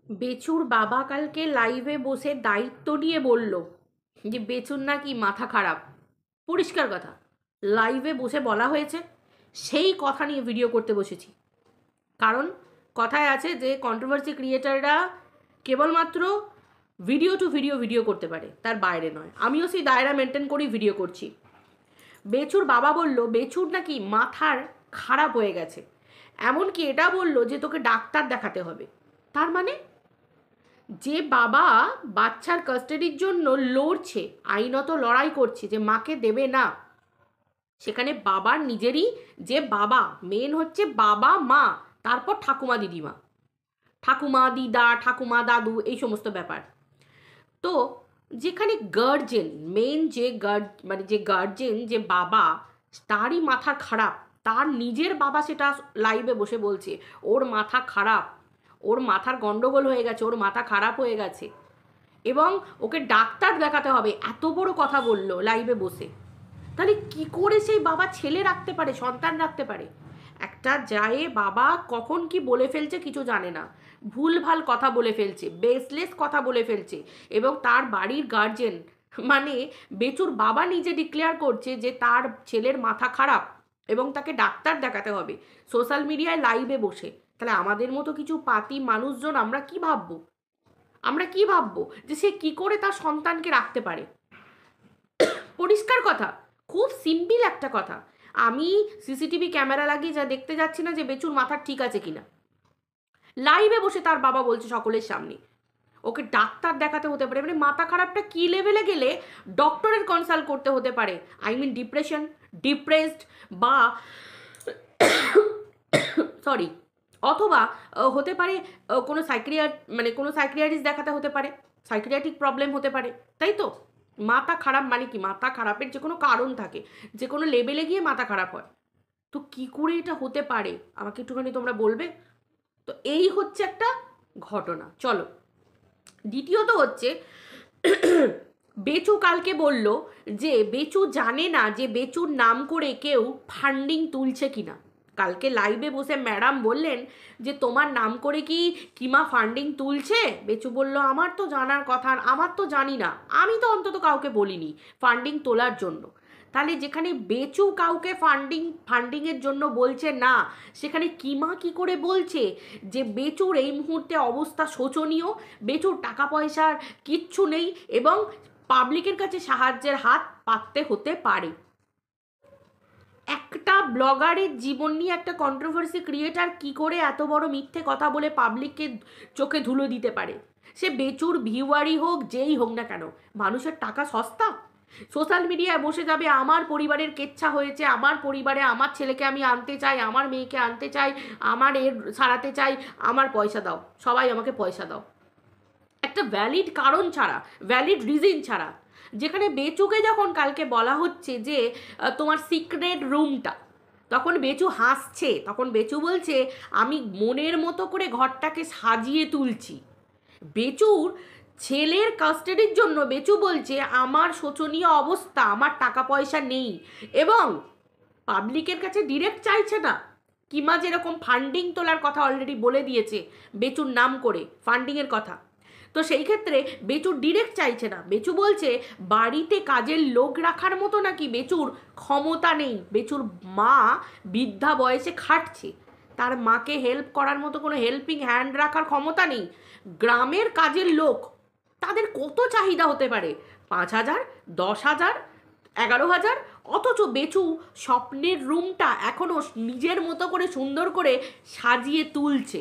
বেচুর বাবা কালকে লাইভে বসে দায়িত্ব নিয়ে বলল যে বেচুর নাকি মাথা খারাপ। পরিষ্কার কথা, লাইভে বসে বলা হয়েছে, সেই কথা নিয়ে ভিডিও করতে বসেছি। কারণ কথায় আছে যে কন্ট্রোভার্সি ক্রিয়েটাররা কেবলমাত্র ভিডিও টু ভিডিও করতে পারে, তার বাইরে নয়। আমিও সেই দায়রা মেনটেন করেই ভিডিও করছি। বেচুর বাবা বলল বেচুর নাকি মাথার খারাপ হয়ে গেছে, এমনকি এটা বলল যে তোকে ডাক্তার দেখাতে হবে। তার মানে যে বাবা বাচ্চার কাস্টাডির জন্য লড়ছে, আইনত লড়াই করছে যে মাকে দেবে না, সেখানে বাবার নিজেরই যে বাবা, মেন হচ্ছে বাবা মা, তারপর ঠাকুমা দিদিমা, ঠাকুমা দিদা, ঠাকুমা দাদু, এই সমস্ত ব্যাপার। তো যেখানে গার্জেন, মেন যে গার্জেন যে বাবা, তারই মাথা খারাপ, তার নিজের বাবা সেটা লাইভে বসে বলছে ওর মাথা খারাপ, ওর মাথার গন্ডগোল হয়ে গেছে, ওর মাথা খারাপ হয়ে গেছে এবং ওকে ডাক্তার দেখাতে হবে, এত বড় কথা বললো লাইভে বসে। তাহলে কি করে সেই বাবা ছেলে রাখতে পারে, সন্তান রাখতে পারে? একটা যায় বাবা কখন কি বলে ফেলছে কিছু জানে না, ভুলভাল কথা বলে ফেলছে, বেসলেস কথা বলে ফেলছে, এবং তার বাড়ির গার্জেন মানে বেচুর বাবা নিজে ডিক্লেয়ার করছে যে তার ছেলের মাথা খারাপ এবং তাকে ডাক্তার দেখাতে হবে সোশ্যাল মিডিয়ায় লাইভে বসে। তাহলে আমাদের মতো কিছু পাতি মানুষজন আমরা কি ভাববো? আমরা কি ভাববো যে সে কি করে তার সন্তানকে রাখতে পারে? পরিষ্কার কথা, খুব সিম্পল একটা কথা। আমি সিসিটিভি ক্যামেরা লাগিয়ে যা দেখতে যাচ্ছি না যে বেচুর মাথা ঠিক আছে কিনা, লাইভে বসে তার বাবা বলছে সকলের সামনে ওকে ডাক্তার দেখাতে হতে পারে। মানে মাথা খারাপটা কি লেভেলে গেলে ডক্টরের কনসাল্ট করতে হতে পারে? আই মিন ডিপ্রেশন, ডিপ্রেসড, বা সরি, অথবা হতে পারে কোনো কোনো সাইক্রিয়াটিস্ট দেখাতে হতে পারে, সাইক্রিয়াটিক প্রবলেম হতে পারে, তাই তো? মাথা খারাপ মানে কি? মাথা খারাপের যে কোনো কারণ থাকে, যে কোনো লেভেলে গিয়ে মাথা খারাপ হয়। তো কি করে এটা হতে পারে আমাকে একটুখানি তোমরা বলবে? তো এই হচ্ছে একটা ঘটনা। চলো, দ্বিতীয়ত হচ্ছে বেচু কালকে বলল যে বেচু জানে না যে বেচুর নাম করে কেউ ফান্ডিং তুলছে কিনা। কালকে লাইভে বসে ম্যাডাম বললেন যে তোমার নাম করে কি কিমা ফান্ডিং তুলছে? বেচু বলল আমার তো জানার কথা, আমার তো জানি না, আমি তো অন্তত কাউকে বলিনি ফান্ডিং তোলার জন্য। তাহলে যেখানে বেচু কাউকে ফান্ডিংয়ের জন্য বলছে না, সেখানে কিমা কি করে বলছে যে বেচুর এই মুহূর্তে অবস্থা শোচনীয়, বেচুর টাকা পয়সার কিচ্ছু নেই এবং পাবলিকের কাছে সাহায্যের হাত পাততে হতে পারে? একটা ব্লগারের জীবন নিয়ে একটা কন্ট্রোভার্সি ক্রিয়েটার কি করে এত বড় মিথ্যে কথা বলে পাবলিককে চোখে ধুলো দিতে পারে? সে বেচুর ভিউয়ারই হোক, যেই হোক না কেন, মানুষের টাকা সস্তা? সোশ্যাল মিডিয়ায় বসে যাবে আমার পরিবারের কেচ্ছা হয়েছে, আমার পরিবারে আমার ছেলেকে আমি আনতে চাই, আমার মেয়েকে আনতে চাই, আমার এর সারাতে চাই, আমার পয়সা দাও, সবাই আমাকে পয়সা দাও, একটা ভ্যালিড কারণ ছাড়া, ভ্যালিড রিজন ছাড়া। যেখানে বেচুকে যখন কালকে বলা হচ্ছে যে তোমার সিক্রেট রুমটা, তখন বেচু হাসছে, তখন বেচু বলছে আমি মনের মতো করে ঘরটাকে সাজিয়ে তুলছি। বেচুর ছেলের কাস্টাডির জন্য বেচু বলছে আমার শোচনীয় অবস্থা, আমার টাকা পয়সা নেই, এবং পাবলিকের কাছে ডিরেক্ট চাইছে না। কিমা যেরকম ফান্ডিং তোলার কথা অলরেডি বলে দিয়েছে বেচুর নাম করে ফান্ডিংয়ের কথা, তো সেই ক্ষেত্রে বেচু ডিরেক্ট চাইছে না। বেচু বলছে বাড়িতে কাজের লোক রাখার মতো নাকি বেচুর ক্ষমতা নেই, বেচুর মা বৃদ্ধা বয়সে খাটছে, তার মাকে হেল্প করার মতো কোনো হেল্পিং হ্যান্ড রাখার ক্ষমতা নেই। গ্রামের কাজের লোক, তাদের কত চাহিদা হতে পারে, 5,000, 10,000, 11,000, অথচ বেচু স্বপ্নের রুমটা এখনও নিজের মতো করে সুন্দর করে সাজিয়ে তুলছে।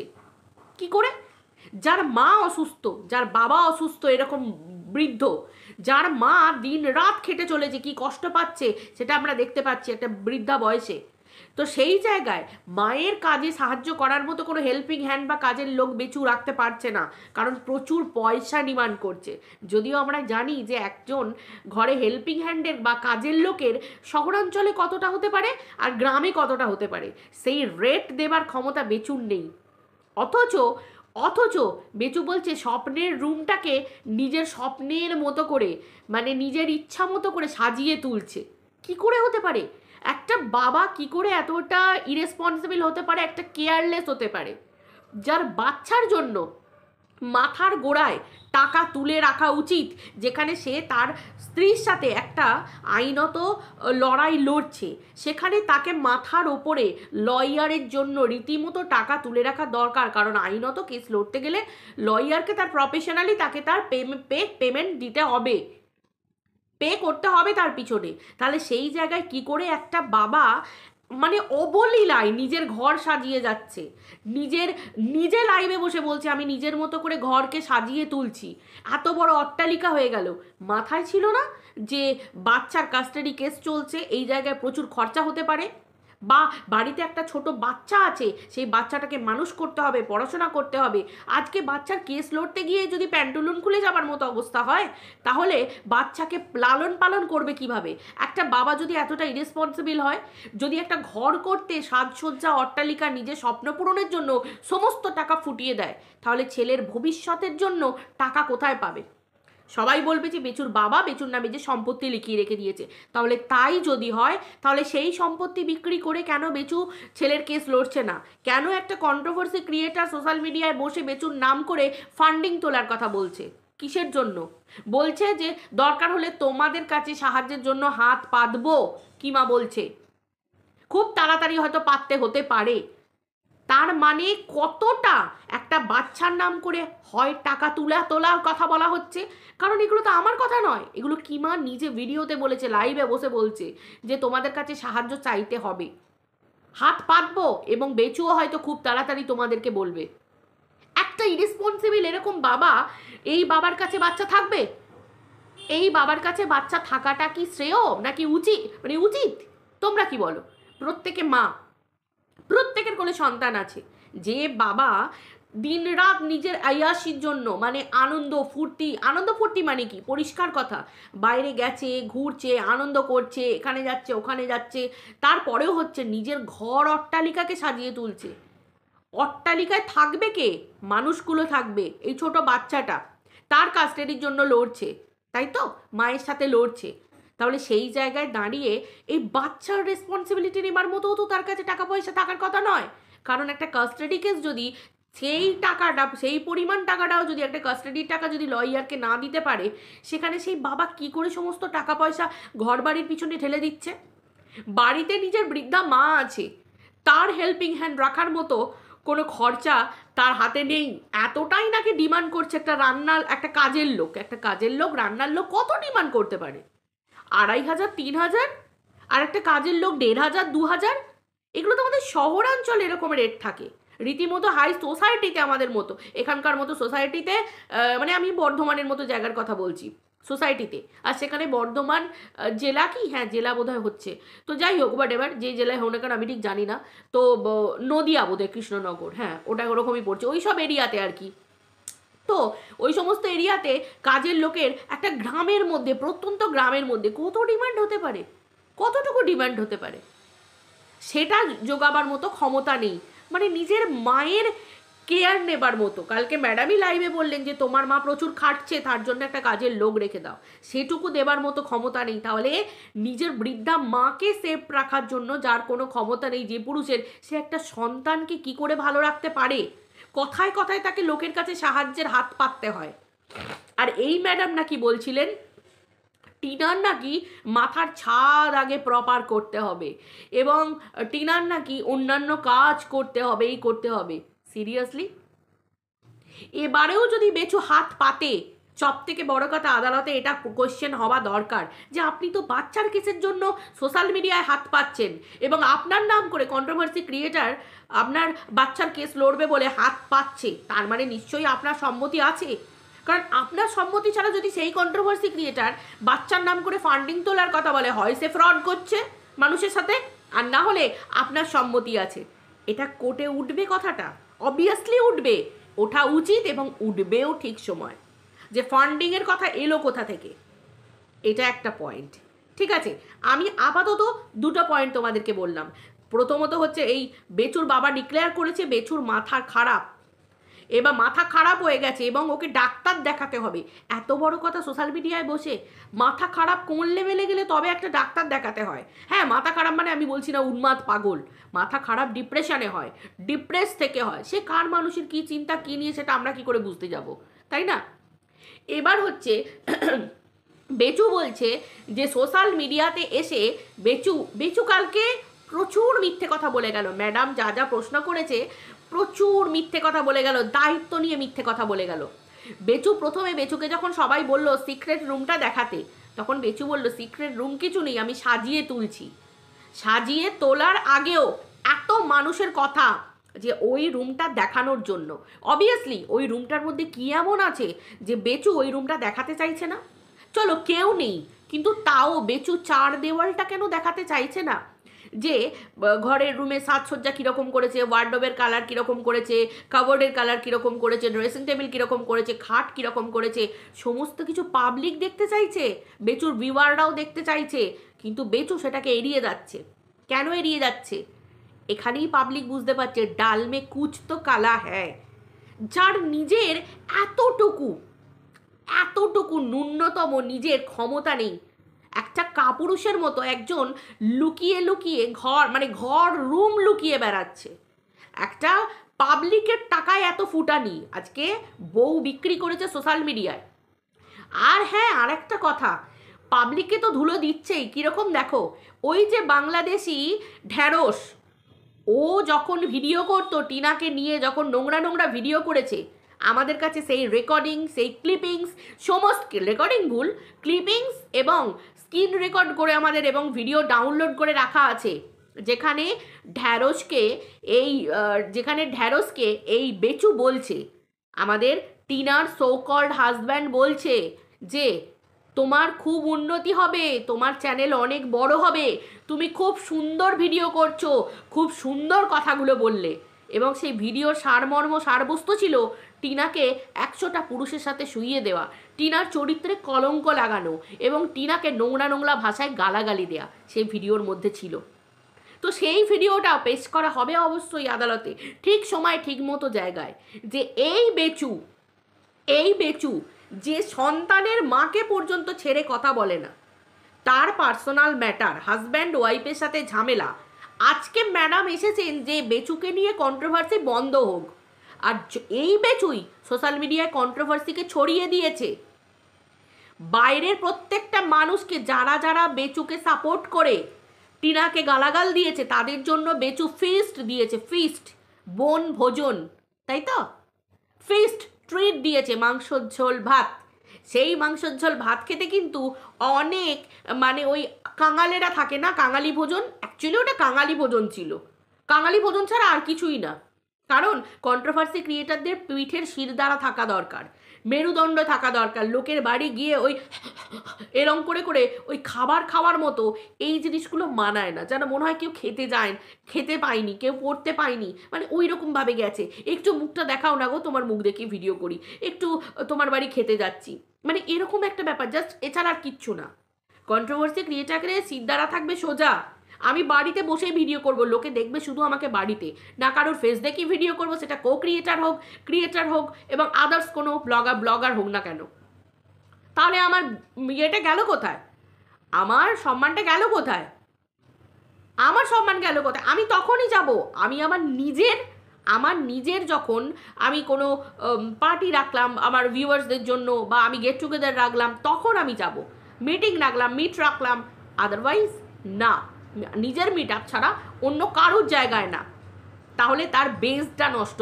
কি করে? যার মা অসুস্থ, যার বাবা অসুস্থ, এরকম বৃদ্ধ, যার মা দিন রাত খেটে চলেছে, কি কষ্ট পাচ্ছে সেটা আমরা দেখতে পাচ্ছি একটা বৃদ্ধা বয়সে। তো সেই জায়গায় মায়ের কাজে সাহায্য করার মতো কোনো হেল্পিং হ্যান্ড বা কাজের লোক বেচু রাখতে পারছে না, কারণ প্রচুর পয়সা ডিমান্ড করছে। যদিও আমরা জানি যে একজন ঘরে হেল্পিং হ্যান্ডের বা কাজের লোকের শহরাঞ্চলে কতটা হতে পারে আর গ্রামে কতটা হতে পারে, সেই রেট দেবার ক্ষমতা বেচুর নেই। অথচ অথচ বেচু বলছে স্বপ্নের রুমটাকে নিজের স্বপ্নের মতো করে, মানে নিজের ইচ্ছা মতো করে সাজিয়ে তুলছে। কি করে হতে পারে? একটা বাবা কি করে এতটা ইরেসপন্সিবল হতে পারে, একটা কেয়ারলেস হতে পারে, যার বাচ্চার জন্য মাথার গোড়ায় টাকা তুলে রাখা উচিত, যেখানে সে তার স্ত্রীর সাথে একটা আইনত লড়াই লড়ছে, সেখানে তাকে মাথার ওপরে লয়ারের জন্য রীতিমতো টাকা তুলে রাখা দরকার। কারণ আইনত কেস লড়তে গেলে লয়ারকে তার প্রফেশনালি তাকে তার পেমেন্ট দিতে হবে, পে করতে হবে তার পিছনে। তাহলে সেই জায়গায় কি করে একটা বাবা মানে অবলীলায় নিজের ঘর সাজিয়ে যাচ্ছে, নিজে লাইভে বসে বলছে আমি নিজের মতো করে ঘরকে সাজিয়ে তুলছি, এত বড় অট্টালিকা হয়ে গেল। মাথায় ছিল না যে বাচ্চার কাস্টাডি কেস চলছে, এই জায়গায় প্রচুর খরচা হতে পারে, বা বাড়িতে একটা ছোট বাচ্চা আছে, সেই বাচ্চাটাকে মানুষ করতে হবে, পড়াশোনা করতে হবে। আজকে বাচ্চার কেস লড়তে গিয়ে যদি প্যান্টুলুন খুলে যাবার মতো অবস্থা হয়, তাহলে বাচ্চাকে লালন পালন করবে কিভাবে? একটা বাবা যদি এতটা ইরেসপন্সিবল হয়, যদি একটা ঘর করতে সাজসজ্জা অট্টালিকা নিজের স্বপ্ন পূরণের জন্য সমস্ত টাকা ফুটিয়ে দেয়, তাহলে ছেলের ভবিষ্যতের জন্য টাকা কোথায় পাবে? সবাই বলবে যে বেচুর বাবা বেচুর নামে যে সম্পত্তি লিখিয়ে রেখে দিয়েছে। তাহলে তাই যদি হয়, তাহলে সেই সম্পত্তি বিক্রি করে কেন বেচু ছেলের কেস লড়ছে না? কেন একটা কন্ট্রোভার্সি ক্রিয়েটার সোশ্যাল মিডিয়ায় বসে বেচুর নাম করে ফান্ডিং তোলার কথা বলছে? কিসের জন্য বলছে? যে দরকার হলে তোমাদের কাছে সাহায্যের জন্য হাত পাতবো, কিমা বলছে। খুব তাড়াতাড়ি হয়তো পাততে হতে পারে। তার মানে কতটা একটা বাচ্চার নাম করে হয় টাকা তোলার কথা বলা হচ্ছে। কারণ এগুলো তো আমার কথা নয়, এগুলো কিমা নিজে ভিডিওতে বলেছে, লাইভে বসে বলছে যে তোমাদের কাছে সাহায্য চাইতে হবে, হাত পাতবো, এবং বেচুও হয়তো খুব তাড়াতাড়ি তোমাদেরকে বলবে। একটা ইরেসপন্সিবল এরকম বাবা, এই বাবার কাছে বাচ্চা থাকবে? এই বাবার কাছে বাচ্চা থাকাটা কি শ্রেয় নাকি উচিত? মানে উচিত? তোমরা কি বলো? প্রত্যেকে মা, প্রত্যেকের কোলে সন্তান আছে। যে বাবা দিনরাত নিজের আয়াসির জন্য মানে আনন্দ ফুর্তি মানে কি? পরিষ্কার কথা, বাইরে গেছে, ঘুরছে, আনন্দ করছে, এখানে যাচ্ছে ওখানে যাচ্ছে, তারপরেও হচ্ছে নিজের ঘর অট্টালিকাকে সাজিয়ে তুলছে। অট্টালিকায় থাকবে কে? মানুষগুলো থাকবে। এই ছোট বাচ্চাটা তার কাস্টাডির জন্য লড়ছে, তাই তো? মায়ের সাথে লড়ছে। তাহলে সেই জায়গায় দাঁড়িয়ে এই বাচ্চার রেসপন্সিবিলিটি নেবার মতো তো তার কাছে টাকা পয়সা থাকার কথা নয়। কারণ একটা কাস্টাডি কেস যদি সেই টাকাটা, সেই পরিমাণ টাকাটাও যদি একটা কাস্টাডির টাকা যদি লয়ারকে না দিতে পারে, সেখানে সেই বাবা কি করে সমস্ত টাকা পয়সা ঘর বাড়ির পিছনে ঠেলে দিচ্ছে? বাড়িতে নিজের বৃদ্ধা মা আছে, তার হেল্পিং হ্যান্ড রাখার মতো কোনো খরচা তার হাতে নেই। এতটাই নাকি ডিমান্ড করছে একটা কাজের লোক রান্নার লোক কত ডিমান্ড করতে পারে? 2500, 3000, আর একটা কাজের লোক 1500, 2000। এগুলো তো আমাদের শহরাঞ্চলে এরকম রেট থাকে, রীতিমতো হাই সোসাইটিতে, আমাদের মতো এখানকার মতো সোসাইটিতে, মানে আমি বর্ধমানের মতো জায়গার কথা বলছি, সোসাইটিতে। আর সেখানে বর্ধমান জেলা কি? হ্যাঁ, জেলা বোধহয় হচ্ছে। তো যাই হোক, বাট এবার যে জেলায় হোক না কেন আমি ঠিক জানি না। তো নদিয়া বোধহয়, কৃষ্ণনগর, হ্যাঁ ওটা ওরকমই পড়ছে, ওই সব এরিয়াতে আর কি। তো ওই সমস্ত এরিয়াতে কাজের লোকের একটা গ্রামের মধ্যে, প্রত্যন্ত গ্রামের মধ্যে কত ডিমান্ড হতে পারে? কতটুকু ডিমান্ড হতে পারে? সেটা যোগাবার মতো ক্ষমতা নেই, মানে নিজের মায়ের কেয়ার নেবার মতো। কালকে ম্যাডামই লাইভে বললেন যে তোমার মা প্রচুর খাটছে, তার জন্য একটা কাজের লোক রেখে দাও, সেটুকু দেবার মতো ক্ষমতা নেই। তাহলে নিজের বৃদ্ধা মাকে সেফ রাখার জন্য যার কোনো ক্ষমতা নেই, যে পুরুষের, সে একটা সন্তানকে কি করে ভালো রাখতে পারে? কথায় কথায় তাকে লোকের কাছে সাহায্যের হাত পাততে হয়। আর এই ম্যাডাম নাকি বলছিলেন টিনার নাকি মাথার ছাদ আগে প্রপার করতে হবে, এবং টিনার নাকি অন্যান্য কাজ করতে হবে, এই করতে হবে। সিরিয়াসলি? এবারেও যদি বেচু হাত পাতে, সব থেকে বড় কথা আদালতে এটা কোয়েশ্চেন হওয়া দরকার যে আপনি তো বাচ্চার কেসের জন্য সোশ্যাল মিডিয়ায় হাত পাচ্ছেন, এবং আপনার নাম করে কন্ট্রোভার্সি ক্রিয়েটার আপনার বাচ্চার কেস লড়বে বলে হাত পাচ্ছে, তার মানে নিশ্চয়ই আপনার সম্মতি আছে। কারণ আপনার সম্মতি ছাড়া যদি সেই কন্ট্রোভার্সি ক্রিয়েটার বাচ্চার নাম করে ফান্ডিং তোলার কথা বলে, হয় সে ফ্রড করছে মানুষের সাথে, আর না হলে আপনার সম্মতি আছে। এটা কোর্টে উঠবে কথাটা, অবভিয়াসলি উঠবে, ওঠা উচিত, এবং উঠবেও ঠিক সময়। যে ফান্ডিংয়ের কথা এলো কোথা থেকে, এটা একটা পয়েন্ট। ঠিক আছে, আমি আপাতত দুটো পয়েন্ট তোমাদেরকে বললাম। প্রথমত হচ্ছে এই বেচুর বাবা ডিক্লেয়ার করেছে বেচুর মাথা খারাপ, এবার মাথা খারাপ হয়ে গেছে এবং ওকে ডাক্তার দেখাতে হবে, এত বড় কথা সোশ্যাল মিডিয়ায় বসে। মাথা খারাপ কোন লেভেলে গেলে তবে একটা ডাক্তার দেখাতে হয়। হ্যাঁ, মাথা খারাপ মানে আমি বলছি না উন্মাদ পাগল, মাথা খারাপ ডিপ্রেশনে হয়, ডিপ্রেস থেকে হয়, সে কার মানুষের কি চিন্তা কী নিয়ে সেটা আমরা কি করে বুঝতে যাব, তাই না? এবার হচ্ছে বেচু বলছে যে সোশ্যাল মিডিয়াতে এসে বেচু কালকে প্রচুর মিথ্যে কথা বলে গেল। ম্যাডাম যা যা প্রশ্ন করেছে প্রচুর মিথ্যে কথা বলে গেল, দায়িত্ব নিয়ে মিথ্যে কথা বলে গেল। বেচুকে যখন সবাই বলল সিক্রেট রুমটা দেখাতে, তখন বেচু বলল সিক্রেট রুম কিছু নেই, আমি সাজিয়ে তুলছি। সাজিয়ে তোলার আগেও এত মানুষের কথা যে ওই রুমটা দেখানোর জন্য, অবভিয়াসলি ওই রুমটার মধ্যে কী এমন আছে যে বেচু ওই রুমটা দেখাতে চাইছে না? চলো কেউ নেই, কিন্তু তাও বেচু চার দেওয়ালটা কেন দেখাতে চাইছে না? যে ঘরের রুমে সাজসজ্জা কীরকম করেছে, ওয়ার্ডরোবের কালার কীরকম করেছে, কাবোর্ডের কালার কীরকম করেছে, ড্রেসিং টেবিল কীরকম করেছে, খাট কীরকম করেছে, সমস্ত কিছু পাবলিক দেখতে চাইছে, বেচুর ভিউয়াররাও দেখতে চাইছে, কিন্তু বেচু সেটাকে এড়িয়ে যাচ্ছে। কেন এড়িয়ে যাচ্ছে? এখানেই পাবলিক বুঝতে পারছে ডাল মে কুচ তো কালা হ্যায়। যার নিজের এতটুকু ন্যূনতম নিজের ক্ষমতা নেই, একটা কাপুরুষের মতো একজন লুকিয়ে লুকিয়ে ঘর রুম লুকিয়ে বেড়াচ্ছে, একটা পাবলিকের টাকায় এত ফুটানি, আজকে বউ বিক্রি করেছে সোশ্যাল মিডিয়ায়। আর হ্যাঁ, আর একটা কথা, পাবলিককে তো ধুলো দিচ্ছেই। কীরকম দেখো, ওই যে বাংলাদেশি ঢ্যাঁড়স, ও যখন ভিডিও করতো টিনাকে নিয়ে, যখন নোংরা নোংরা ভিডিও করেছে, আমাদের কাছে সেই রেকর্ডিং, সেই ক্লিপিংস, সমস্ত রেকর্ডিং ভুল, ক্লিপিংস এবং স্ক্রিন রেকর্ড করে আমাদের এবং ভিডিও ডাউনলোড করে রাখা আছে, যেখানে ঢ্যাঁড়সকে এই বেচু বলছে, আমাদের টিনার সো কল্ড হাজব্যান্ড বলছে যে তোমার খুব উন্নতি হবে, তোমার চ্যানেল অনেক বড় হবে, তুমি খুব সুন্দর ভিডিও করছো, খুব সুন্দর কথাগুলো বললে। এবং সেই ভিডিওর সারবস্তু ছিল টিনাকে 100টা পুরুষের সাথে শুইয়ে দেওয়া, টিনার চরিত্রে কলঙ্ক লাগানো এবং টিনাকে নোংরা নোংরা ভাষায় গালাগালি দেয়া সেই ভিডিওর মধ্যে ছিল। তো সেই ভিডিওটা পেশ করা হবে অবশ্যই আদালতে, ঠিক সময় ঠিক মতো জায়গায়, যে এই বেচু যে সন্তানের মাকে পর্যন্ত ছেড়ে কথা বলে না, তার পার্সোনাল ম্যাটার, হাজব্যান্ড ওয়াইফের সাথে ঝামেলা, আজকে ম্যাডাম এসেছেন যে বেচুকে নিয়ে কন্ট্রোভার্সি বন্ধ হোক। আর এই বেচুই সোশ্যাল মিডিয়ায় কন্ট্রোভার্সিকে ছড়িয়ে দিয়েছে। বাইরের প্রত্যেকটা মানুষকে, যারা যারা বেচুকে সাপোর্ট করে টিনাকে গালাগাল দিয়েছে, তাদের জন্য বেচু ফিস্ট দিয়েছে, ফিস্ট, বন ভোজন, তাই তো, ফিস্ট ট্রিট দিয়েছে, মাংসর ঝোল ভাত। সেই মাংসর ঝোল ভাত খেতে কিন্তু অনেক ওই কাঙালেরা থাকে না, কাঙালি ভোজন, অ্যাকচুয়ালি ওটা কাঙালি ভোজন ছিল, কাঙালি ভোজন ছাড়া আর কিছুই না। কারণ কন্ট্রোভার্সি ক্রিয়েটারদের পিঠের শিরদাঁড়া থাকা দরকার, মেরুদণ্ড থাকা দরকার, লোকের বাড়ি গিয়ে ওই এরম করে করে ওই খাবার খাওয়ার মতো এই জিনিসগুলো মানায় না, যেন মনে হয় কেউ খেতে পায়নি, কেউ পড়তে পায়নি, ওই রকমভাবে গেছে, একটু মুখটা দেখাও না গো, তোমার মুখ দেখে ভিডিও করি, একটু তোমার বাড়ি খেতে যাচ্ছি, এরকম একটা ব্যাপার, জাস্ট, এছাড়া আর কিচ্ছু না। কন্ট্রোভার্সি ক্রিয়েটারে শিরদাঁড়া থাকবে সোজা, আমি বাড়িতে বসে ভিডিও করব, লোকে দেখবে শুধু আমাকে বাড়িতে, না কারোর ফেস দেখে ভিডিও করব, সেটা ক্রিয়েটার হোক এবং আদার্স কোনো ব্লগার হোক না কেন। তাহলে আমার ইয়েটা গেল কোথায়, আমার সম্মানটা গেল কোথায়, আমি তখনই যাব, আমি আমার নিজের যখন আমি কোনো পার্টি রাখলাম আমার ভিউয়ার্সদের জন্য, বা আমি গেট টুগেদার রাখলাম, তখন আমি যাব, মিটিং রাখলাম, মিট রাখলাম, আদারওয়াইজ না, নিজের মিট আপ ছাড়া অন্য কারোর জায়গায় না। তাহলে তার বেসটা নষ্ট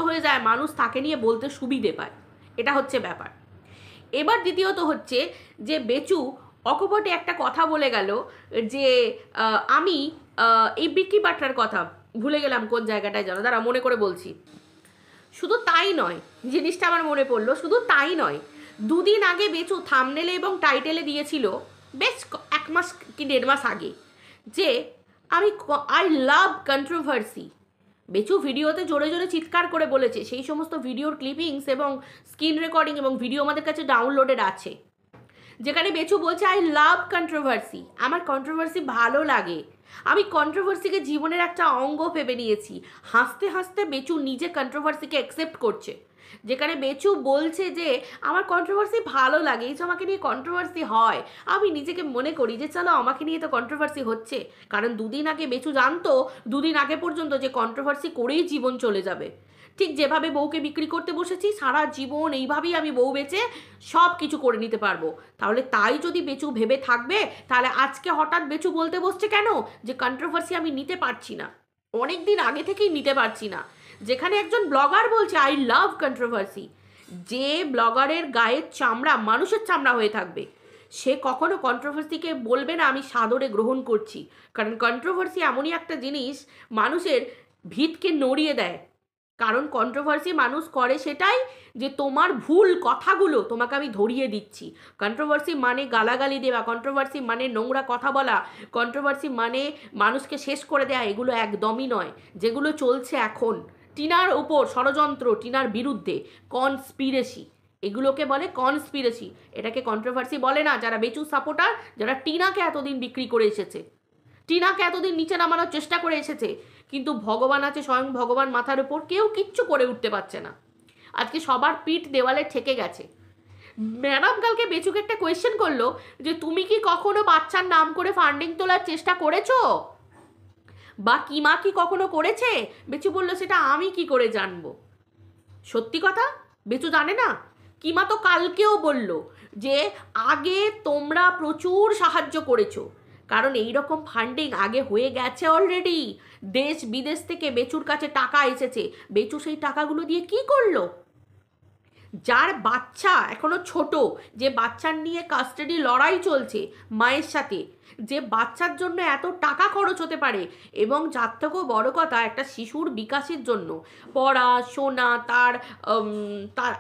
হয়ে যায়, মানুষ তাকে নিয়ে বলতে সুবিধে পায়, এটা হচ্ছে ব্যাপার। এবার দ্বিতীয়ত হচ্ছে যে বেচু অকপটে একটা কথা বলে গেল যে আমি এই বিক্কি বাট্রার কথা ভুলে গেলাম কোন জায়গাটায় জানো, দাঁড়া মনে করে বলছি। শুধু তাই নয়, জিনিসটা আমার মনে পড়লো, শুধু তাই নয়, 2 দিন আগে বেচু থাম্বনেলে এবং টাইটেলে দিয়েছিল, বেশ 1 মাস কি 1.5 মাস আগে, যে আই লাভ কন্ট্রোভার্সি। বেচু ভিডিওতে জোরে জোরে চিৎকার করে বলেছে, সেই সমস্ত ভিডিওর ক্লিপিংস এবং স্ক্রিন রেকর্ডিং এবং ভিডিও আমাদের কাছে ডাউনলোডেড আছে, যেখানে বেচু বলছে আই লাভ কন্ট্রোভার্সি, আমার কন্ট্রোভার্সি ভালো লাগে, আমি কন্ট্রোভার্সিকে জীবনের একটা অঙ্গ ভেবে নিয়েছি। হাসতে হাসতে বেচু নিজে কন্ট্রোভার্সিকে অ্যাকসেপ্ট করছে, যেখানে বেচু বলছে যে আমার কন্ট্রোভার্সি ভালো লাগে, এই যে আমাকে নিয়ে কন্ট্রোভার্সি হয়, আমি নিজেকে মনে করি যে চলো আমাকে নিয়ে তো কন্ট্রোভার্সি হচ্ছে, কারণ দুদিন আগে বেচু জানতো, দুদিন আগে পর্যন্ত যে কন্ট্রোভার্সি করেই জীবন চলে যাবে। ঠিক যেভাবে বউকে বিক্রি করতে বসেছি, সারা জীবন এইভাবেই আমি বউ বেচে সব কিছু করে নিতে পারবো, তাহলে তাই যদি বেচু ভেবে থাকবে, তাহলে আজকে হঠাৎ বেচু বলতে বসছে কেন যে কন্ট্রোভার্সি আমি নিতে পারছি না, অনেক দিন আগে থেকেই নিতে পারছি না। যেখানে একজন ব্লগার বলছে আই লাভ কন্ট্রোভার্সি, যে ব্লগারের গায়ের চামড়া মানুষের চামড়া হয়ে থাকবে, সে কখনো কন্ট্রোভার্সিকে বলবে না আমি সাদরে গ্রহণ করছি, কারণ কন্ট্রোভার্সি এমনই একটা জিনিস মানুষের ভিতকে নড়িয়ে দেয়। কারণ কন্ট্রোভার্সি মানুষ করে সেটাই যে তোমার ভুল কথাগুলো তোমাকে আমি ধরিয়ে দিচ্ছি। কন্ট্রোভার্সি মানে গালাগালি দেওয়া, কন্ট্রোভার্সি মানে নোংরা কথা বলা, কন্ট্রোভার্সি মানে মানুষকে শেষ করে দেওয়া, এগুলো একদমই নয়। যেগুলো চলছে এখন টিনার উপর ষড়যন্ত্র, টিনার বিরুদ্ধে কনস্পিরেসি, এগুলোকে বলে কনস্পিরেসি, এটাকে কন্ট্রোভার্সি বলে না যারা বেচু সাপোর্টার, যারা টিনাকে এতদিন বিক্রি করে এসেছে, টিনাকে এতদিন নিচে নামানোর চেষ্টা করে এসেছে, কিন্তু ভগবান আছে স্বয়ং ভগবান মাথার উপর, কেউ কিচ্ছু করে উঠতে পারছে না। আজকে সবার পিঠ দেওয়ালে ঠেকে গেছে। ম্যাডাম কালকে বেচুকে একটা কোয়েশ্চেন করলো যে তুমি কি কখনো বাচ্চার নাম করে ফান্ডিং তোলার চেষ্টা করেছো, বা কিমা কি কখনো করেছে? বেচু বললো সেটা আমি কি করে জানবো। সত্যি কথা, বেচু জানে না। কিমা তো কালকেও বলল যে আগে তোমরা প্রচুর সাহায্য করেছো, কারণ এই রকম ফান্ডিং আগে হয়ে গেছে অলরেডি, দেশ বিদেশ থেকে বেচুর কাছে টাকা এসেছে, বেচু সেই টাকাগুলো দিয়ে কি করলো? যার বাচ্চা এখনো ছোট, যে বাচ্চার নিয়ে কাস্টাডি লড়াই চলছে মায়ের সাথে, যে বাচ্চার জন্য এত টাকা খরচ হতে পারে, এবং যার থেকেও বড় কথা একটা শিশুর বিকাশের জন্য পড়াশোনা, তার তার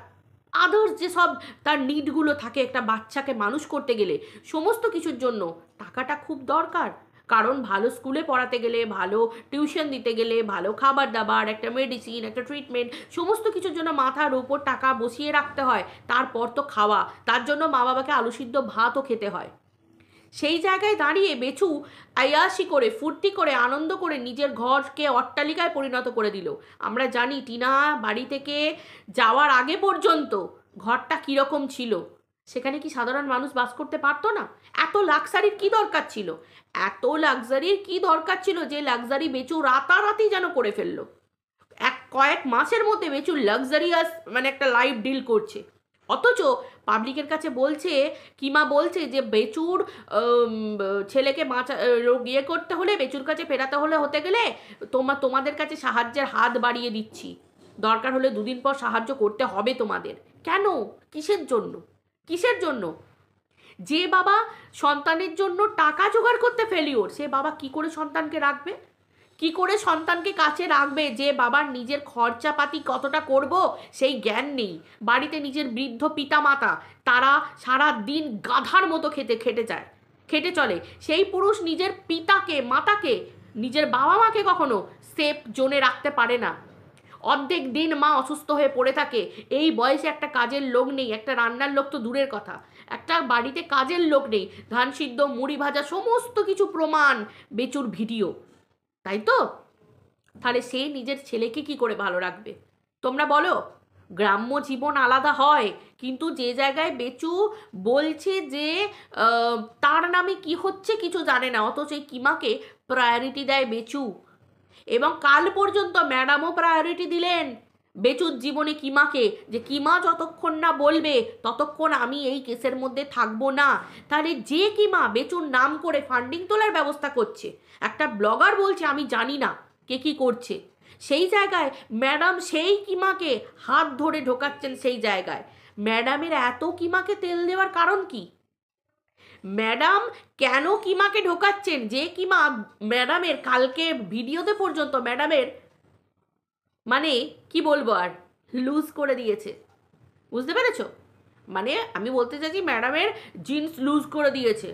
আদার্স যেসব তার নিডগুলো থাকে একটা বাচ্চাকে মানুষ করতে গেলে, সমস্ত কিছুর জন্য টাকাটা খুব দরকার। কারণ ভালো স্কুলে পড়াতে গেলে, ভালো টিউশন দিতে গেলে, ভালো খাবার দাবার, একটা মেডিসিন, একটা ট্রিটমেন্ট, সমস্ত কিছুর জন্য মাথার উপর টাকা বসিয়ে রাখতে হয়, তারপর তো খাওয়া, তার জন্য মা বাবাকে আলু সিদ্ধ ভাতও খেতে হয়। সেই জায়গায় দাঁড়িয়ে বেচু আয়াসি করে, ফুর্তি করে, আনন্দ করে নিজের ঘরকে অট্টালিকায় পরিণত করে দিল। আমরা জানি টিনা বাড়ি থেকে যাওয়ার আগে পর্যন্ত ঘরটা কীরকম ছিল, সেখানে কি সাধারণ মানুষ বাস করতে পারতো না? এত লাক্সারির কি দরকার ছিল? এত লাক্সারির কি দরকার ছিল যে লাক্সারি বেচু রাতারাতি যেন করে ফেললো। কয়েক মাসের মধ্যে বেচু লাক্সারিয়াস মানে একটা লাইফ ডিল করছে, অথচ পাবলিকের কাছে বলছে, কিমা বলছে যে বেচুর ছেলেকে ইয়ে করতে হলে, বেচুর কাছে ফেরাতে হলে হতে গেলে তোমাদের কাছে সাহায্যের হাত বাড়িয়ে দিচ্ছি, দরকার হলে দুদিন পর সাহায্য করতে হবে তোমাদের। কেন? কিসের জন্য? কিসের জন্য? যে বাবা সন্তানের জন্য টাকা জোগাড় করতে ফেলিওর, সে বাবা কি করে সন্তানকে রাখবে? কি করে সন্তানকে কাছে রাখবে যে বাবার নিজের খরচাপাতি কতটা করব সেই জ্ঞান নেই? বাড়িতে নিজের বৃদ্ধ পিতা মাতা, তারা সারা দিন গাধার মতো খেটে চলে, সেই পুরুষ নিজের পিতাকে, মাতাকে, নিজের বাবা মাকে কখনো সেফ জোনে রাখতে পারে না। অর্ধেক দিন মা অসুস্থ হয়ে পড়ে থাকে, এই বয়সে একটা কাজের লোক নেই, একটা রান্নার লোক তো দূরের কথা, একটা বাড়িতে কাজের লোক নেই, ধান সিদ্ধ, মুড়ি ভাজা, সমস্ত কিছু প্রমাণ বেচুর ভিডিও, তাই তো? তাহলে সে নিজের ছেলেকে কি করে ভালো রাখবে তোমরা বলো? গ্রাম্য জীবন আলাদা হয়, কিন্তু যে জায়গায় বেচু বলছে যে তার নামে কি হচ্ছে কিছু জানে না, অথচ এই কিমাকে প্রায়োরিটি দেয় বেচু, এবং কাল পর্যন্ত ম্যাডামও প্রায়োরিটি দিলেন বেচুর জীবনে কিমাকে, যে কিমা যতক্ষণ না বলবে ততক্ষণ আমি এই কেসের মধ্যে থাকবো না। তাহলে যে কিমা বেচুর নাম করে ফান্ডিং তোলার ব্যবস্থা করছে, একটা ব্লগার বলছে আমি জানি না কে কি করছে, সেই জায়গায় ম্যাডাম সেই কিমাকে হাত ধরে ঢোকাচ্ছেন সেই জায়গায়। ম্যাডামের এত কিমাকে তেল দেওয়ার কারণ কি? ম্যাডাম কেন কিমাকে ঢোকাচ্ছেন? যে কিমা ম্যাডামের কালকে ভিডিওতে পর্যন্ত ম্যাডামের মানে কি বলবো আর লুজ করে দিয়েছে, বুঝতে পেরেছো? মানে আমি বলতে চাইছি ম্যাডামের জিন্স লুজ করে দিয়েছে,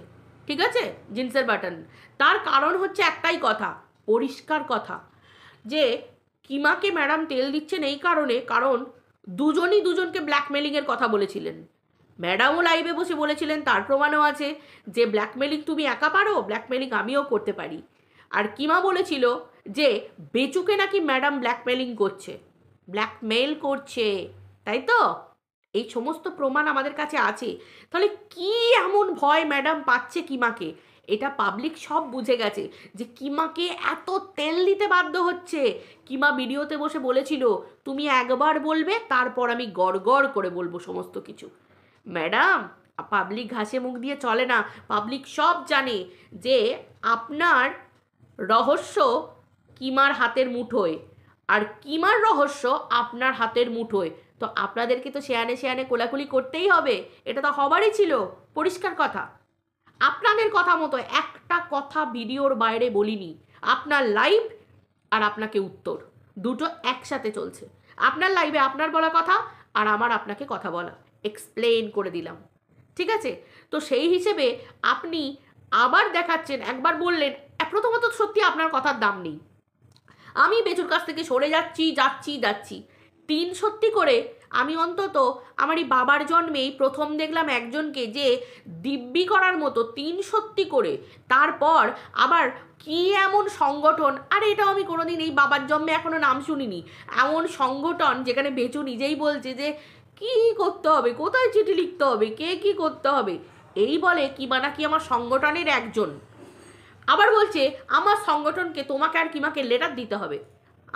ঠিক আছে, জিন্সের বাটন। তার কারণ হচ্ছে একটাই কথা, পরিষ্কার কথা, যে কিমাকে ম্যাডাম তেল দিচ্ছেন এই কারণে, কারণ দুজনই দুজনকে ব্ল্যাকমেলিংয়ের কথা বলেছিলেন। ম্যাডামও লাইভে বসে বলেছিলেন, তার প্রমাণও আছে যে ব্ল্যাকমেলিং তুমি একা পারো, ব্ল্যাকমেলিং আমিও করতে পারি। আর কিমা বলেছিল যে বেচুকে নাকি ম্যাডাম ব্ল্যাকমেলিং করছে, ব্ল্যাকমেল করছে, তাই তো? এই সমস্ত প্রমাণ আমাদের কাছে আছে। তাহলে কি এমন ভয় ম্যাডাম পাচ্ছে কিমাকে? এটা পাবলিক সব বুঝে গেছে যে কিমাকে এত তেল দিতে বাধ্য হচ্ছে। কিমা ভিডিওতে বসে বলেছিল, তুমি একবার বলবে, তারপর আমি গড় গড় করে বলবো সমস্ত কিছু। ম্যাডাম, পাবলিক ঘাসে মুখ দিয়ে চলে না, পাবলিক সব জানে যে আপনার রহস্য কিমার হাতের মুঠোয়, আর কিমার রহস্য আপনার হাতের মুঠোয়। তো আপনাদেরকে তো শেয়ানে শেয়ানে কোলাকুলি করতেই হবে, এটা তো হবারই ছিল, পরিষ্কার কথা। আপনাদের কথা মতো একটা কথা ভিডিওর বাইরে বলিনি। আপনার লাইভ আর আপনাকে উত্তর, দুটো একসাথে চলছে। আপনার লাইভে আপনার বলা কথা, আর আমার আপনাকে কথা বলা, এক্সপ্লেন করে দিলাম, ঠিক আছে? তো সেই হিসেবে আপনি আবার দেখাচ্ছেন, একবার বললেন, প্রথমত সত্যি আপনার কথার দাম নেই। আমি বেচুর কাছ থেকে সরে যাচ্ছি যাচ্ছি যাচ্ছি, সত্যি করে আমি অন্তত আমার এই বাবার জন্মেই প্রথম দেখলাম একজনকে যে দিব্যি করার মতো সত্যি করে। তারপর আবার কি এমন সংগঠন, আর এটাও আমি কোনোদিন এই বাবার জন্মে এখনো নাম শুনিনি, এমন সংগঠন যেখানে বেচু নিজেই বলছে যে কি করতে হবে, কোথায় চিঠি লিখতে হবে, কে কি করতে হবে, এই বলে কিমা নাকি আমার সংগঠনের একজন। আবার বলছে আমার সংগঠনকে তোমাকে আর কিমাকে লেটার দিতে হবে।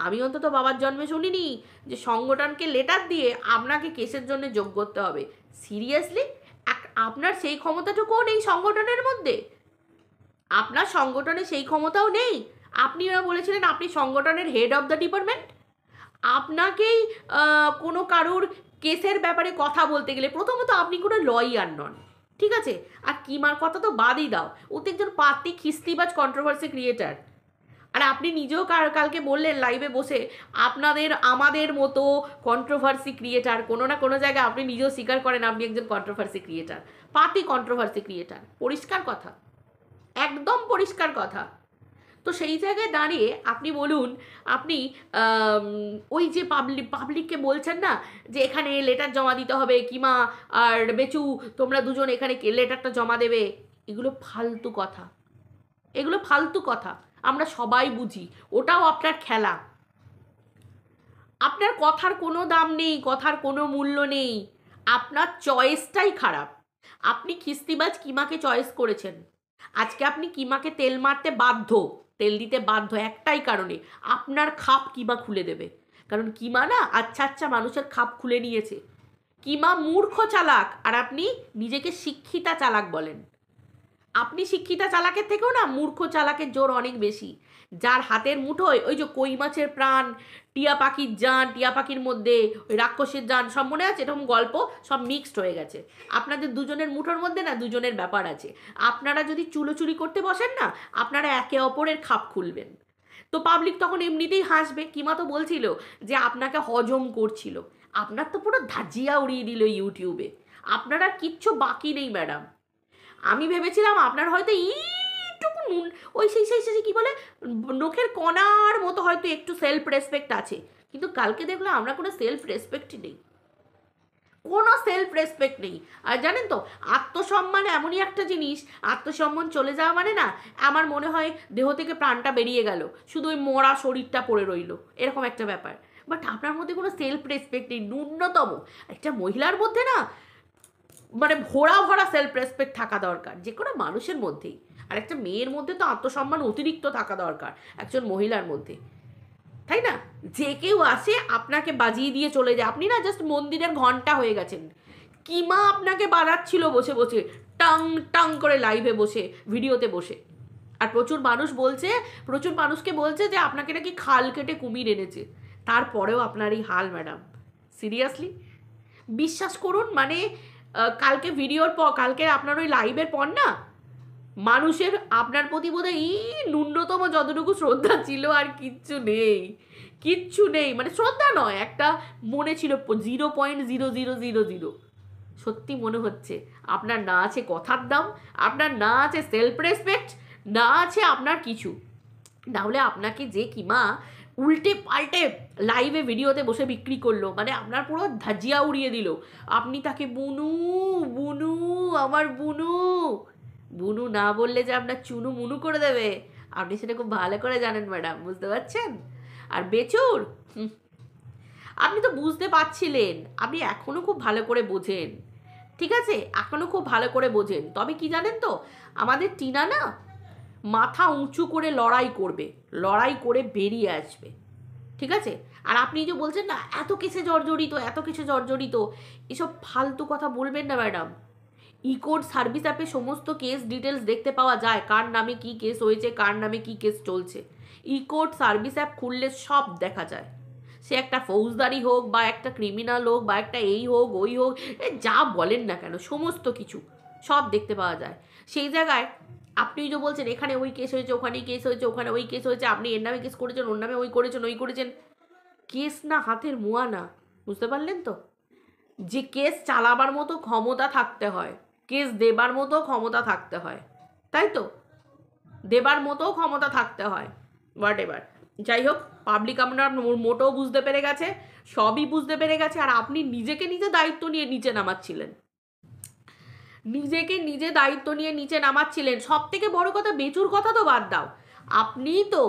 আমি অন্তত বাবার জন্মে শুনিনি যে সংগঠনকে লেটার দিয়ে আপনাকে কেসের জন্য যোগ করতে হবে। সিরিয়াসলি? আপনার সেই ক্ষমতাটুকুও নেই সংগঠনের মধ্যে? আপনার সংগঠনে সেই ক্ষমতাও নেই? আপনি ওরা বলেছিলেন আপনি সংগঠনের হেড অফ দ্য ডিপার্টমেন্ট। আপনাকেই কোনো কারুর কেসের ব্যাপারে কথা বলতে গেলে প্রথমত আপনি কোনো লয়ার নন, ঠিক আছে? আর কিমার কথা তো বাদই দাও, ও তো একজন পাতি খিস্তিবাজ কন্ট্রোভার্সি ক্রিয়েটার। আর আপনি নিজেও কালকে বললেন লাইভে বসে আমাদের মতো কন্ট্রোভার্সি ক্রিয়েটার, কোনো না কোনো জায়গায় আপনি নিজেও স্বীকার করেন আপনি একজন কন্ট্রোভার্সি ক্রিয়েটার, পাতি কন্ট্রোভার্সি ক্রিয়েটার। পরিষ্কার কথা, একদম পরিষ্কার কথা। তো সেই জায়গায় দাঁড়িয়ে আপনি বলুন, আপনি ওই যে পাবলিককে বলছেন না যে এখানে লেটার জমা দিতে হবে, কিমা আর বেচু তোমরা দুজন এখানে লেটারটা জমা দেবে, এগুলো ফালতু কথা, এগুলো ফালতু কথা, আমরা সবাই বুঝি, ওটাও আপনার খেলা। আপনার কথার কোনো দাম নেই, কথার কোনো মূল্য নেই, আপনার চয়েসটাই খারাপ। আপনি খিস্তিবাজ কিমাকে চয়েস করেছেন, আজকে আপনি কিমাকে তেল মারতে বাধ্য, তেল দিতে বাধ্য একটাই কারণে, আপনার খাপ কিমা খুলে দেবে। কারণ কিমা না আচ্ছা আচ্ছা মানুষের খাপ খুলে নিয়েছে। কিমা মূর্খ চালাক, আর আপনি নিজেকে শিক্ষিতা চালাক বলেন। আপনি শিক্ষিতা চালাকের থেকেও না মূর্খ চালাকের জোর অনেক বেশি। যার হাতের মুঠোয় ওই যে কই মাছের প্রাণ, টিয়া পাখির জান, টিয়া পাখির মধ্যে ওই রাক্ষসের জান, সব মনে আছে এরকম গল্প, সব মিক্সড হয়ে গেছে। আপনাদের দুজনের মুঠোর মধ্যে না দুজনের ব্যাপার আছে। আপনারা যদি চুলোচুরি করতে বসেন না, আপনারা একে অপরের খাপ খুলবেন। তো পাবলিক তখন এমনিতেই হাসবে। কিমা তো বলছিল যে আপনাকে হজম করছিল, আপনার তো পুরো ধাজিয়া উড়িয়ে দিল ইউটিউবে, আপনার আর কিচ্ছু বাকি নেই ম্যাডাম। আমি ভেবেছিলাম আপনার হয়তো এইটুকু ওই সেই সেই সেই কী বলে নখের কণার মতো হয়তো একটু সেলফ রেসপেক্ট আছে, কিন্তু কালকে দেখলাম আমরা কোনো সেলফ রেসপেক্টই নেই, কোনো সেলফ রেসপেক্ট নেই। আর জানেন তো আত্মসম্মান এমনই একটা জিনিস, আত্মসম্মান চলে যাওয়া মানে না আমার মনে হয় দেহ থেকে প্রাণটা বেরিয়ে গেল, শুধু ওই মরা শরীরটা পড়ে রইল, এরকম একটা ব্যাপার। বাট আপনার মধ্যে কোনো সেলফ রেসপেক্ট নেই, ন্যূনতম। একটা মহিলার মধ্যে না মানে ভরা ভরা সেলফ রেসপেক্ট থাকা দরকার যে কোনো মানুষের মধ্যেই। আর একটা মেয়ের মধ্যে তো আত্মসম্মান অতিরিক্ত থাকা দরকার একজন মহিলার মধ্যে, তাই না? যে কেউ আসে আপনাকে বাজিয়ে দিয়ে চলে যায়, আপনি না জাস্ট মন্দিরের ঘন্টা হয়ে গেছেন। কিমা আপনাকে বাজাচ্ছিল বসে বসে, টাং টাং করে লাইভে বসে, ভিডিওতে বসে। আর প্রচুর মানুষ বলছে, প্রচুর মানুষকে বলছে যে আপনাকে নাকি খাল কেটে কুমির এনেছে, তারপরেও আপনার এই হাল ম্যাডাম। সিরিয়াসলি বিশ্বাস করুন, মানে কালকে ভিডিওর পর, কালকে আপনার ওই লাইভের পর না মানুষের আপনার প্রতি বোধহয় ন্যূনতম যতটুকু শ্রদ্ধা ছিল আর কিচ্ছু নেই, কিচ্ছু নেই। মানে শ্রদ্ধা নয়, একটা মনে ছিল 0.0000। সত্যি মনে হচ্ছে আপনার না আছে কথার দাম, আপনার না আছে সেলফ রেসপেক্ট, না আছে আপনার কিছু। না হলে আপনাকে যে কিমা উল্টে পাল্টে লাইভে ভিডিওতে বসে বিক্রি করলো, মানে আপনার পুরো ধাজিয়া উড়িয়ে দিল। আপনি তাকে বুনু বুনু আমার বুনু বুনু না বললে যে আপনার চুনু মুনু করে দেবে, আপনি সেটা খুব ভালো করে জানেন ম্যাডাম, বুঝতে পারছেন? আর বেচুর, আপনি তো বুঝতে পারছিলেন, আপনি এখনও খুব ভালো করে বোঝেন, ঠিক আছে, এখনও খুব ভালো করে বোঝেন। তবে কি জানেন তো, আমাদের টিনা না মাথা উঁচু করে লড়াই করবে, লড়াই করে বেরিয়ে আসবে, ঠিক আছে? আর আপনি যে বলছেন না এত কেসে জর্জরিত, এত কিছু জর্জরিত, এসব ফালতু কথা বলবেন না ম্যাডাম। ইকোড সার্ভিস অ্যাপে সমস্ত কেস ডিটেলস দেখতে পাওয়া যায়, কার নামে কি কেস হয়েছে, কার নামে কি কেস চলছে। ইকোড সার্ভিস অ্যাপ খুললে সব দেখা যায়, সে একটা ফৌজদারি হোক বা একটা ক্রিমিনাল হোক বা একটা এই হোক ওই হোক, যা বলেন না কেন সমস্ত কিছু সব দেখতে পাওয়া যায়। সেই জায়গায় আপনি যে বলছেন এখানে ওই কেস হয়েছে, ওখানে কেস হয়েছে, ওখানে ওই কেস হয়েছে, আপনি এর নামে কেস করেছেন, ওর নামে ওই করেছেন, ওই করেছেন, কেস না হাতের মুয়া না, বুঝতে পারলেন তো? যে কেস চালাবার মতো ক্ষমতা থাকতে হয়, কেস দেবার মতো ক্ষমতা থাকতে হয়, তাই তো? দেবার মতো ক্ষমতা থাকতে হয়, হোয়াট এভার। যাই হোক, পাবলিক আপনার মোটেও বুঝতে পেরে গেছে, সবই বুঝতে পেরে গেছে। আর আপনি নিজেকে নিজে দায়িত্ব নিয়ে নিচে নামাচ্ছিলেন, নিজেকে নিজে দায়িত্ব নিয়ে নিচে নামাচ্ছিলেন। সব থেকে বড় কথা, বেচুর কথা তো বাদ দাও, আপনিই তো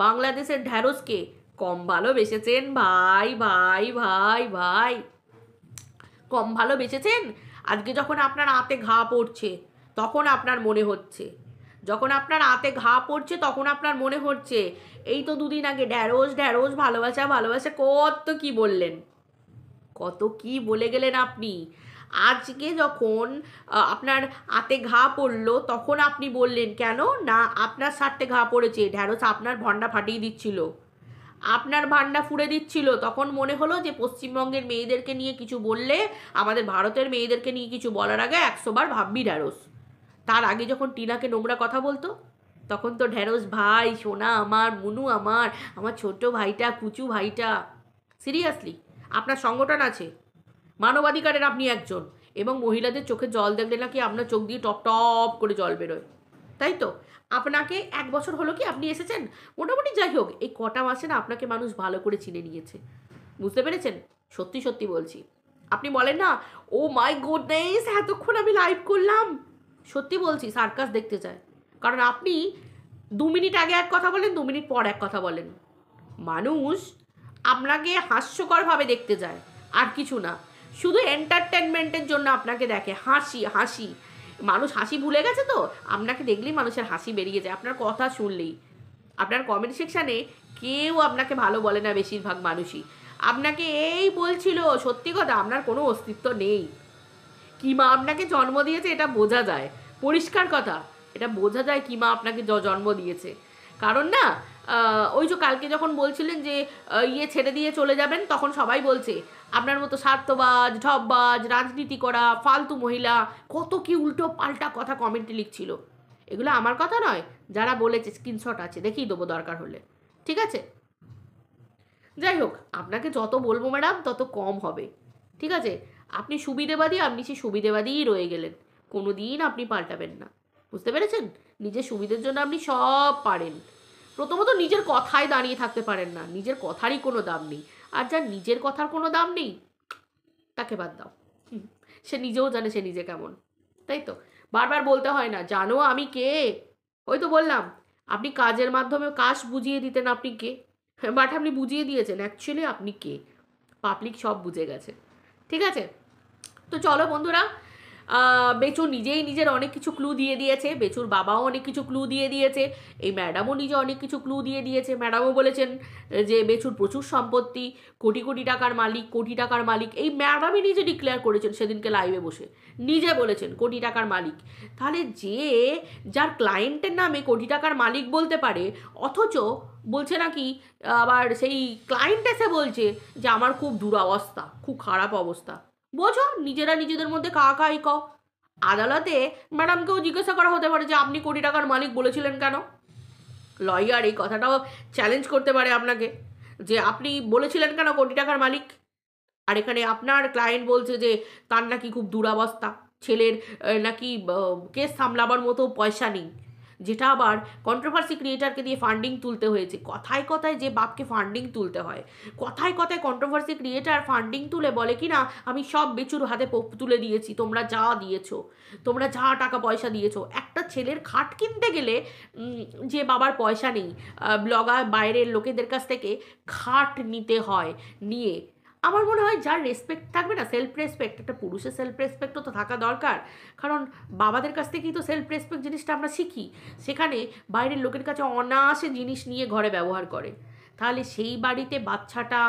বাংলাদেশের ঢ্যাঁড়সকে কম ভালোবেসেছেন ভাই ভাই ভাই ভাই, কম ভালোবেসেছেন। আজকে যখন আপনার হাতে ঘা পড়ছে তখন আপনার মনে হচ্ছে, যখন আপনার হাতে ঘা পড়ছে তখন আপনার মনে হচ্ছে, এই তো দুদিন আগে ঢ্যাঁড়স ঢ্যাঁড়স ভালোবাসা ভালোবাসা কত কি বললেন, কত কি বলে গেলেন আপনি। আজকে যখন আপনার হাতে ঘা পড়লো তখন আপনি বললেন কেন না, আপনার স্বার্থে ঘা পড়েছে, ঢ্যাঁড়স আপনার ভন্ডা ফাটিয়ে দিচ্ছিল, আপনার ভান্ডা ফুঁড়ে দিচ্ছিল। তখন মনে হলো যে পশ্চিমবঙ্গের মেয়েদেরকে নিয়ে কিছু বললে, আমাদের ভারতের মেয়েদেরকে নিয়ে কিছু বলার আগে 100 বার ভাববি ঢ্যাঁড়স। তার আগে যখন টিনাকে নোংরা কথা বলতো তখন তো ঢ্যাঁড়স ভাই, সোনা আমার, মুনু আমার, আমার ছোট ভাইটা, কুচু ভাইটা। সিরিয়াসলি, আপনার সংগঠন আছে, মানবাধিকারের আপনি একজন, এবং মহিলাদের চোখে জল দেখলে নাকি আপনার চোখ দিয়ে টপ টপ করে জল বেরোয়, তাই তো? আপনাকে 1 বছর হলো কি আপনি এসেছেন, মোটামুটি যাই হোক এই কটা মাসে না আপনাকে মানুষ ভালো করে চিনে নিয়েছে, বুঝতে পেরেছেন? সত্যি সত্যি বলছি। আপনি বলেন না ও মাই গুডনেস এতক্ষণ আমি লাইভ করলাম, সত্যি বলছি সার্কাস দেখতে চায়। কারণ আপনি 2 মিনিট আগে এক কথা বলেন, 2 মিনিট পর এক কথা বলেন। মানুষ আপনাকে হাস্যকরভাবে দেখতে যায়, আর কিছু না, শুধু এন্টারটেনমেন্টের জন্য আপনাকে দেখে, হাসি হাসি। মানুষ হাসি ভুলে গেছে তো, আপনাকে দেখলেই মানুষের হাসি বেরিয়ে যায়, আপনার কথা শুনলেই। আপনার কমেন্ট সেকশানে কেউ আপনাকে ভালো বলে না, বেশিরভাগ মানুষই আপনাকে এই বলছিল, সত্যি কথা আপনার কোনো অস্তিত্ব নেই। কি মা আপনাকে জন্ম দিয়েছে এটা বোঝা যায়, পরিষ্কার কথা, এটা বোঝা যায় কি মা আপনাকে জন্ম দিয়েছে। কারণ না, ওই যে কালকে যখন বলছিলেন যে ইয়ে ছেড়ে দিয়ে চলে যাবেন, তখন সবাই বলছে আপনার মতো স্বার্থবাজ, ঢপবাজ, রাজনীতি করা, ফালতু মহিলা, কত কি উল্টো পাল্টা কথা কমেন্টে লিখছিল। এগুলো আমার কথা নয়, যারা বলেছে স্ক্রিনশট আছে, দেখিয়ে দেবো দরকার হলে, ঠিক আছে? যাই হোক, আপনাকে যত বলবো ম্যাডাম তত কম হবে, ঠিক আছে? আপনি সুবিধেবাদী, আপনি সেই সুবিধেবাদীই রয়ে গেলেন, কোনো দিন আপনি পাল্টাবেন না, বুঝতে পেরেছেন? নিজের সুবিধের জন্য আপনি সব পারেন। প্রথমত নিজের কথায় দাঁড়িয়ে থাকতে পারেন না, নিজের কথারই কোনো দাম নেই। আর যার নিজের কথার কোনো দাম নেই তাকে বাদ দাও, সে নিজেও জানে সে নিজে কেমন, তাই তো? বারবার বলতে হয় না জানো আমি কে, ওই তো বললাম, আপনি কাজের মাধ্যমে কাজ বুঝিয়ে দিতেন আপনি কে, বাট আপনি বুঝিয়ে দিয়েছেন অ্যাকচুয়ালি আপনি কে, পাবলিক সব বুঝে গেছে, ঠিক আছে? তো চলো বন্ধুরা, বেচু নিজেই নিজের অনেক কিছু ক্লু দিয়ে দিয়েছে, বেচুর বাবাও অনেক কিছু ক্লু দিয়ে দিয়েছে, এই ম্যাডামও নিজে অনেক কিছু ক্লু দিয়ে দিয়েছে। ম্যাডামও বলেছেন যে বেচুর প্রচুর সম্পত্তি, কোটি কোটি টাকার মালিক, কোটি টাকার মালিক, এই ম্যাডামই নিজে ডিক্লেয়ার করেছেন সেদিনকে লাইভে বসে, নিজে বলেছেন কোটি টাকার মালিক। তাহলে যে যার ক্লায়েন্টের নামে কোটি টাকার মালিক বলতে পারে, অথচ বলছে নাকি আবার সেই ক্লায়েন্ট এসে বলছে যে আমার খুব দুরবস্থা, খুব খারাপ অবস্থা। বোঝো, নিজেরা নিজেদের মধ্যে কাকাই কও। আদালতে ম্যাডামকেও জিজ্ঞাসা করা হতে পারে যে আপনি কোটি টাকার মালিক বলেছিলেন কেন। লয়ার এই কথাটাও চ্যালেঞ্জ করতে পারে আপনাকে যে আপনি বলেছিলেন কেন কোটি টাকার মালিক। আর এখানে আপনার ক্লায়েন্ট বলছে যে তার নাকি খুব দুরবস্থা, ছেলের নাকি কেস সামলাবার মতো পয়সা নেই, যেটা আবার কন্ট্রোভার্সি ক্রিয়েটারকে দিয়ে ফান্ডিং তুলতে হয়েছে। কথায় কথায় যে বাপকে ফান্ডিং তুলতে হয়, কথায় কথায় কন্ট্রোভার্সি ক্রিয়েটার ফান্ডিং তুলে বলে কি না আমি সব বেচুর হাতে তুলে দিয়েছি, তোমরা যা দিয়েছো, তোমরা যা টাকা পয়সা দিয়েছো। একটা ছেলের খাট কিনতে গেলে যে বাবার পয়সা নেই, ব্লগার বাইরের লোকেদের কাছ থেকে খাট নিতে হয়, নিয়ে আমার মনে হয় যার রেসপেক্ট থাকবে না, সেলফ রেসপেক্ট, একটা পুরুষের সেলফ রেসপেক্টও তো থাকা দরকার। কারণ বাবাদের কাছ থেকেই তো সেলফ রেসপেক্ট জিনিসটা আমরা শিখি। সেখানে বাইরের লোকের কাছে অনায়াসে জিনিস নিয়ে ঘরে ব্যবহার করে, তাহলে সেই বাড়িতে বাচ্চাটা,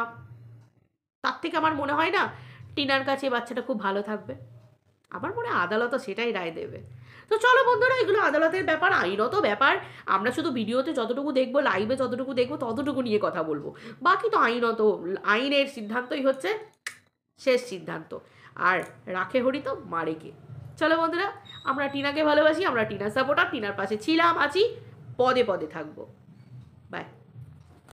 তার থেকে আমার মনে হয় না টিনার কাছে বাচ্চাটা খুব ভালো থাকবে। আমার মনে হয় আদালতও সেটাই রায় দেবে। তো চলো বন্ধুরা, এগুলো আদালতের ব্যাপার, আইনত ব্যাপার। আমরা শুধু ভিডিওতে যতটুকু দেখবো, লাইভে যতটুকু দেখবো, ততটুকু নিয়ে কথা বলবো। বাকি তো আইনত, আইনের সিদ্ধান্তই হচ্ছে শেষ সিদ্ধান্ত। আর রাখে হরি তো মারে কে। চলো বন্ধুরা, আমরা টিনাকে ভালোবাসি, আমরা টিনার সাপোর্টার, টিনার পাশে ছিলাম, আছি, পদে পদে থাকবো। বাই।